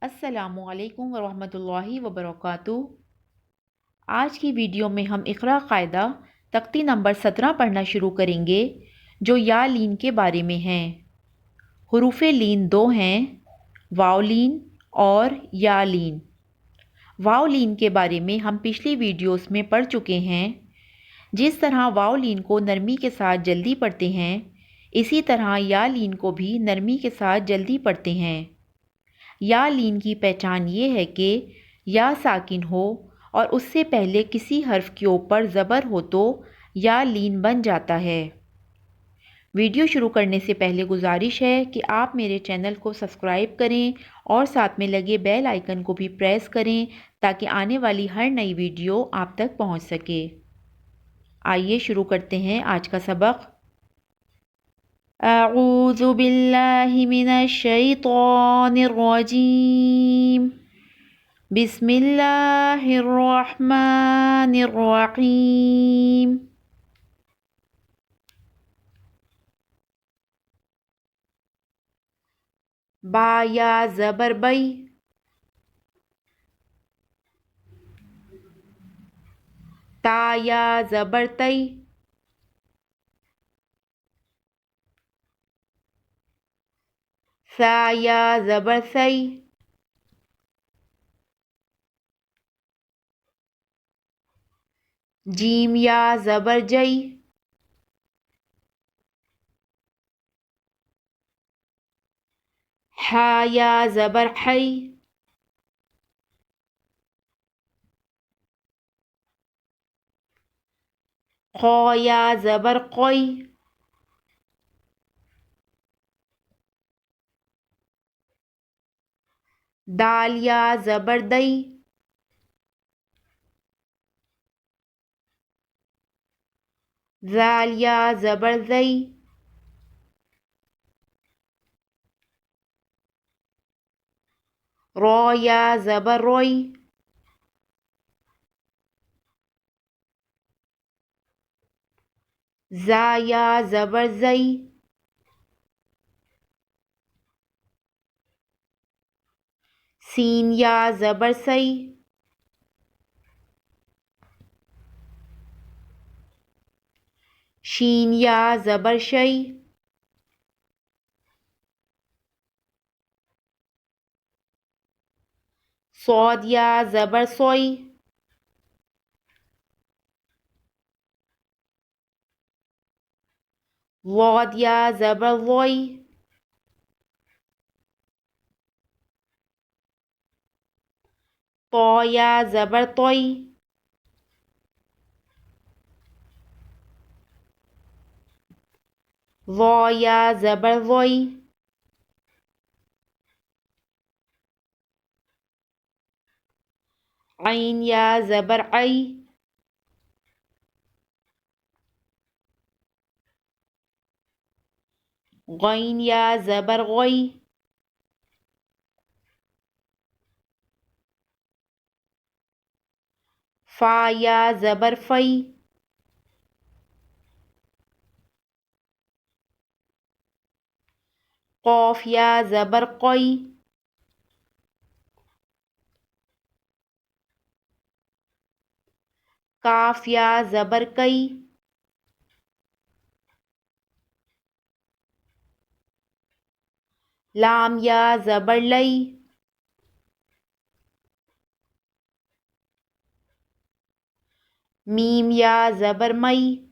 अस्सलामुअलैकुम वरहमतुल्लाहि वबरकातुहू। आज की वीडियो में हम इक़रा कायदा तख्ती नंबर 17 पढ़ना शुरू करेंगे, जो या लीन के बारे में है। हुरूफ़ लीन दो हैं, वाव लीन और या लीन। वाव लीन के बारे में हम पिछली वीडियोस में पढ़ चुके हैं। जिस तरह वाव लीन को नरमी के साथ जल्दी पढ़ते हैं, इसी तरह या लीन को भी नरमी के साथ जल्दी पढ़ते हैं। या लीन की पहचान ये है कि या साकिन हो और उससे पहले किसी हर्फ के ऊपर ज़बर हो तो या लीन बन जाता है। वीडियो शुरू करने से पहले गुजारिश है कि आप मेरे चैनल को सब्सक्राइब करें और साथ में लगे बेल आइकन को भी प्रेस करें ताकि आने वाली हर नई वीडियो आप तक पहुंच सके। आइए शुरू करते हैं आज का सबक। अऊज़ु बिल्लाहि मिनश शैतानिर रजीम। बिस्मिल्लाहिर्रहमानिर्रहीम। बा या ज़बर बई, ता या ज़बर तई, सा या ज़बर सई, जीम या ज़बर जई, हा या ज़बर हई, खौ या ज़बर कोई, दाल या ज़बर दई, ज़ाल या ज़बर ज़ई, रौ या ज़बर रोई, ज़ा या ज़बर ज़ई, सीन या ज़बर सई, शीन या ज़बर शई, सौद या ज़बर सोई, वौद या ज़बर वोई, तो या ज़बर तोई, वो या ज़बर वोई, ऐन या ज़बर आई, गैन या ज़बर गोई, फा या ज़बर फई, कौफ या ज़बर कोई, काफ या ज़बर कई, लाम या ज़बर लई, मीम या ज़बर मई,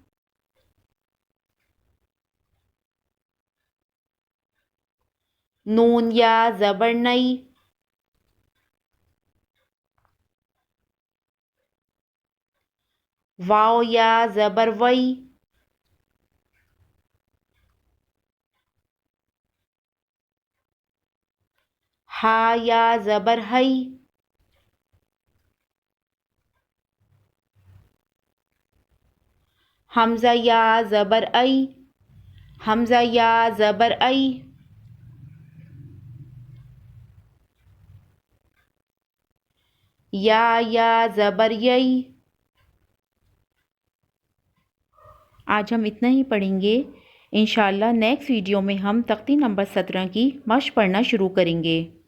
नून या ज़बर नई, वाव या ज़बर वई, हा या ज़बर हई, हमज़ा या ज़बर आई, हमज़ा या ज़बर आई, या ज़बर यई। आज हम इतना ही पढ़ेंगे। इंशाल्लाह नेक्स्ट वीडियो में हम तख्ती नंबर 17 की मश्क पढ़ना शुरू करेंगे।